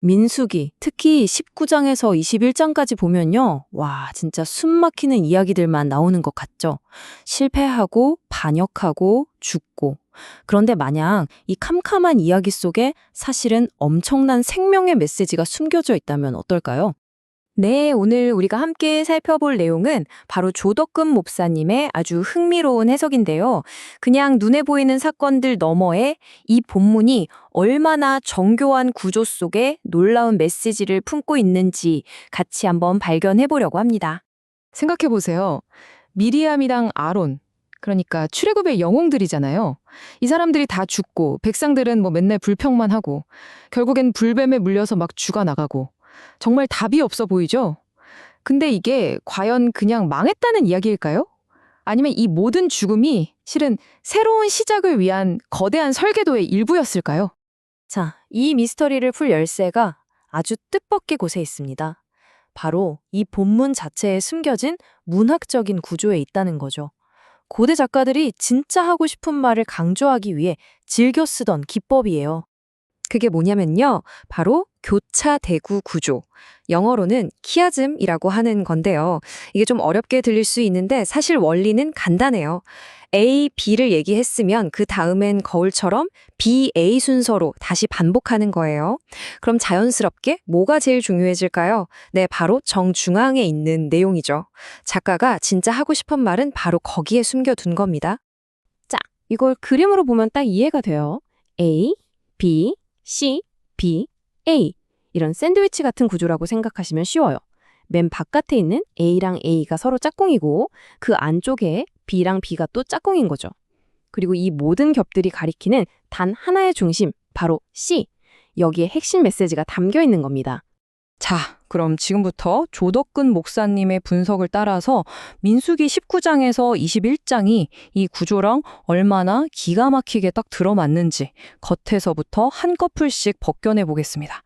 민수기, 특히 19장에서 21장까지 보면요. 와, 진짜 숨 막히는 이야기들만 나오는 것 같죠? 실패하고, 반역하고, 죽고. 그런데 만약 이 캄캄한 이야기 속에 사실은 엄청난 생명의 메시지가 숨겨져 있다면 어떨까요? 네, 오늘 우리가 함께 살펴볼 내용은 바로 조덕금 목사님의 아주 흥미로운 해석인데요. 그냥 눈에 보이는 사건들 너머에 이 본문이 얼마나 정교한 구조 속에 놀라운 메시지를 품고 있는지 같이 한번 발견해 보려고 합니다. 생각해 보세요. 미리암이랑 아론, 그러니까 출애굽의 영웅들이잖아요. 이 사람들이 다 죽고 백성들은 뭐 맨날 불평만 하고 결국엔 불뱀에 물려서 막 죽어나가고 정말 답이 없어 보이죠? 근데 이게 과연 그냥 망했다는 이야기일까요? 아니면 이 모든 죽음이 실은 새로운 시작을 위한 거대한 설계도의 일부였을까요? 자, 이 미스터리를 풀 열쇠가 아주 뜻밖의 곳에 있습니다. 바로 이 본문 자체에 숨겨진 문학적인 구조에 있다는 거죠. 고대 작가들이 진짜 하고 싶은 말을 강조하기 위해 즐겨 쓰던 기법이에요. 그게 뭐냐면요. 바로 교차 대구 구조. 영어로는 키아즘이라고 하는 건데요. 이게 좀 어렵게 들릴 수 있는데 사실 원리는 간단해요. A, B를 얘기했으면 그 다음엔 거울처럼 B, A 순서로 다시 반복하는 거예요. 그럼 자연스럽게 뭐가 제일 중요해질까요? 네, 바로 정중앙에 있는 내용이죠. 작가가 진짜 하고 싶은 말은 바로 거기에 숨겨둔 겁니다. 자, 이걸 그림으로 보면 딱 이해가 돼요. A, B, C, B, A. 이런 샌드위치 같은 구조라고 생각하시면 쉬워요. 맨 바깥에 있는 A랑 A가 서로 짝꿍이고 그 안쪽에 B랑 B가 또 짝꿍인 거죠. 그리고 이 모든 겹들이 가리키는 단 하나의 중심, 바로 C. 여기에 핵심 메시지가 담겨 있는 겁니다. 자, 그럼 지금부터 조덕근 목사님의 분석을 따라서 민수기 19장에서 21장이 이 구조랑 얼마나 기가 막히게 딱 들어맞는지 겉에서부터 한꺼풀씩 벗겨내 보겠습니다.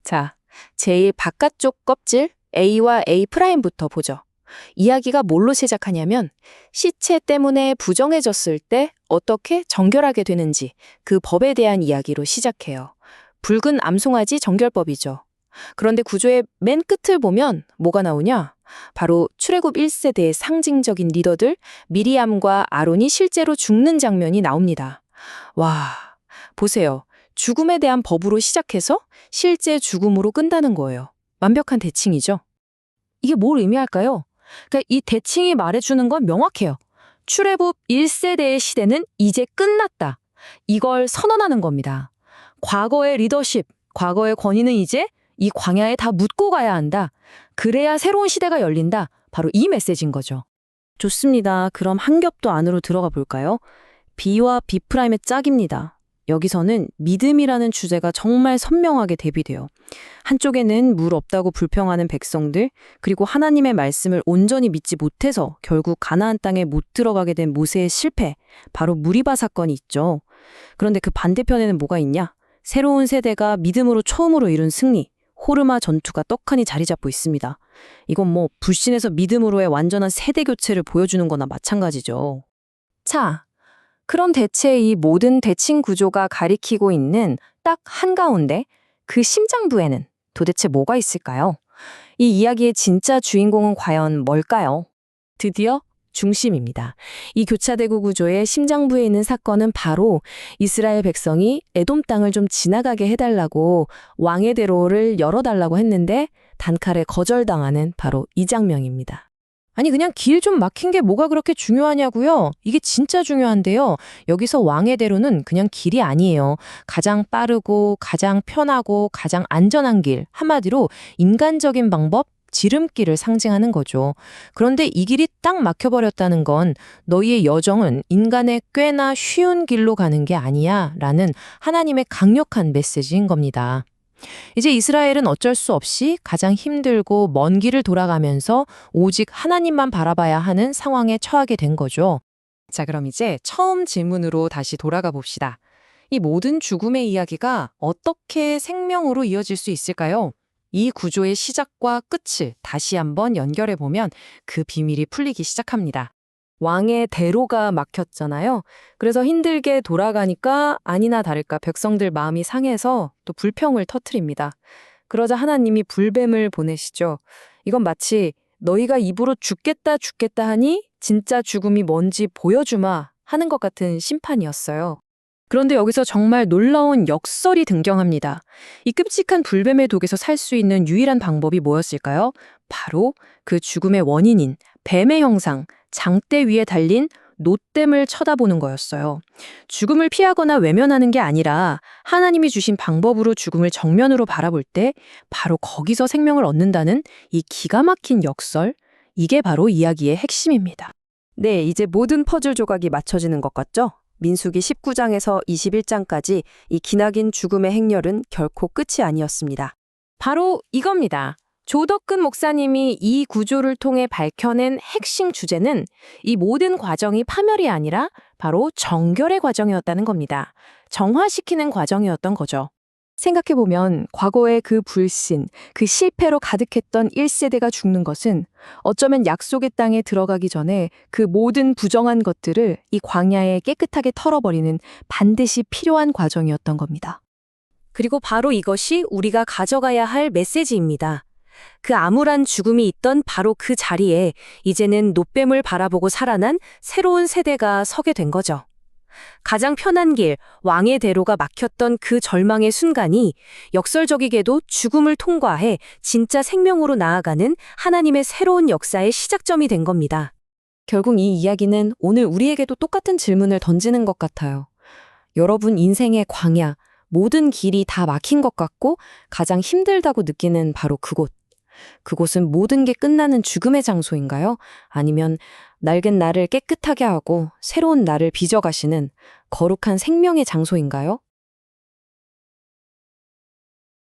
자, 제일 바깥쪽 껍질 A와 A'부터 보죠. 이야기가 뭘로 시작하냐면 시체 때문에 부정해졌을 때 어떻게 정결하게 되는지 그 법에 대한 이야기로 시작해요. 붉은 암송아지 정결법이죠. 그런데 구조의 맨 끝을 보면 뭐가 나오냐? 바로 출애굽 1세대의 상징적인 리더들 미리암과 아론이 실제로 죽는 장면이 나옵니다. 와, 보세요. 죽음에 대한 법으로 시작해서 실제 죽음으로 끝나는 거예요. 완벽한 대칭이죠. 이게 뭘 의미할까요? 그러니까 이 대칭이 말해주는 건 명확해요. 출애굽 1세대의 시대는 이제 끝났다. 이걸 선언하는 겁니다. 과거의 리더십, 과거의 권위는 이제 이 광야에 다 묻고 가야 한다. 그래야 새로운 시대가 열린다. 바로 이 메시지인 거죠. 좋습니다. 그럼 한 겹 더 안으로 들어가 볼까요? B와 B'의 짝입니다. 여기서는 믿음이라는 주제가 정말 선명하게 대비돼요. 한쪽에는 물 없다고 불평하는 백성들, 그리고 하나님의 말씀을 온전히 믿지 못해서 결국 가나안 땅에 못 들어가게 된 모세의 실패, 바로 무리바 사건이 있죠. 그런데 그 반대편에는 뭐가 있냐? 새로운 세대가 믿음으로 처음으로 이룬 승리, 호르마 전투가 떡하니 자리 잡고 있습니다. 이건 뭐 불신에서 믿음으로의 완전한 세대 교체를 보여주는 거나 마찬가지죠. 자, 그럼 대체 이 모든 대칭 구조가 가리키고 있는 딱 한가운데 그 심장부에는 도대체 뭐가 있을까요? 이 이야기의 진짜 주인공은 과연 뭘까요? 드디어 중심입니다. 이 교차대구 구조의 심장부에 있는 사건은 바로 이스라엘 백성이 에돔 땅을 좀 지나가게 해달라고 왕의 대로를 열어달라고 했는데 단칼에 거절당하는 바로 이 장면입니다. 아니 그냥 길 좀 막힌 게 뭐가 그렇게 중요하냐고요? 이게 진짜 중요한데요. 여기서 왕의 대로는 그냥 길이 아니에요. 가장 빠르고 가장 편하고 가장 안전한 길, 한마디로 인간적인 방법, 지름길을 상징하는 거죠. 그런데 이 길이 딱 막혀버렸다는 건 너희의 여정은 인간의 꽤나 쉬운 길로 가는 게 아니야 라는 하나님의 강력한 메시지인 겁니다. 이제 이스라엘은 어쩔 수 없이 가장 힘들고 먼 길을 돌아가면서 오직 하나님만 바라봐야 하는 상황에 처하게 된 거죠. 자, 그럼 이제 처음 질문으로 다시 돌아가 봅시다. 이 모든 죽음의 이야기가 어떻게 생명으로 이어질 수 있을까요? 이 구조의 시작과 끝을 다시 한번 연결해 보면 그 비밀이 풀리기 시작합니다. 왕의 대로가 막혔잖아요. 그래서 힘들게 돌아가니까 아니나 다를까 백성들 마음이 상해서 또 불평을 터뜨립니다. 그러자 하나님이 불뱀을 보내시죠. 이건 마치 너희가 입으로 죽겠다 죽겠다 하니 진짜 죽음이 뭔지 보여주마 하는 것 같은 심판이었어요. 그런데 여기서 정말 놀라운 역설이 등장합니다. 이 끔찍한 불뱀의 독에서 살 수 있는 유일한 방법이 뭐였을까요? 바로 그 죽음의 원인인 뱀의 형상, 장대 위에 달린 노댐을 쳐다보는 거였어요. 죽음을 피하거나 외면하는 게 아니라 하나님이 주신 방법으로 죽음을 정면으로 바라볼 때 바로 거기서 생명을 얻는다는 이 기가 막힌 역설, 이게 바로 이야기의 핵심입니다. 네, 이제 모든 퍼즐 조각이 맞춰지는 것 같죠? 민수기 19장에서 21장까지 이 기나긴 죽음의 행렬은 결코 끝이 아니었습니다. 바로 이겁니다. 조덕근 목사님이 이 구조를 통해 밝혀낸 핵심 주제는 이 모든 과정이 파멸이 아니라 바로 정결의 과정이었다는 겁니다. 정화시키는 과정이었던 거죠. 생각해보면 과거의 그 불신, 그 실패로 가득했던 1세대가 죽는 것은 어쩌면 약속의 땅에 들어가기 전에 그 모든 부정한 것들을 이 광야에 깨끗하게 털어버리는 반드시 필요한 과정이었던 겁니다. 그리고 바로 이것이 우리가 가져가야 할 메시지입니다. 그 암울한 죽음이 있던 바로 그 자리에 이제는 노뱀을 바라보고 살아난 새로운 세대가 서게 된 거죠. 가장 편한 길, 왕의 대로가 막혔던 그 절망의 순간이 역설적이게도 죽음을 통과해 진짜 생명으로 나아가는 하나님의 새로운 역사의 시작점이 된 겁니다. 결국 이 이야기는 오늘 우리에게도 똑같은 질문을 던지는 것 같아요. 여러분 인생의 광야, 모든 길이 다 막힌 것 같고 가장 힘들다고 느끼는 바로 그곳. 그곳은 모든 게 끝나는 죽음의 장소인가요? 아니면 낡은 나를 깨끗하게 하고 새로운 나를 빚어가시는 거룩한 생명의 장소인가요?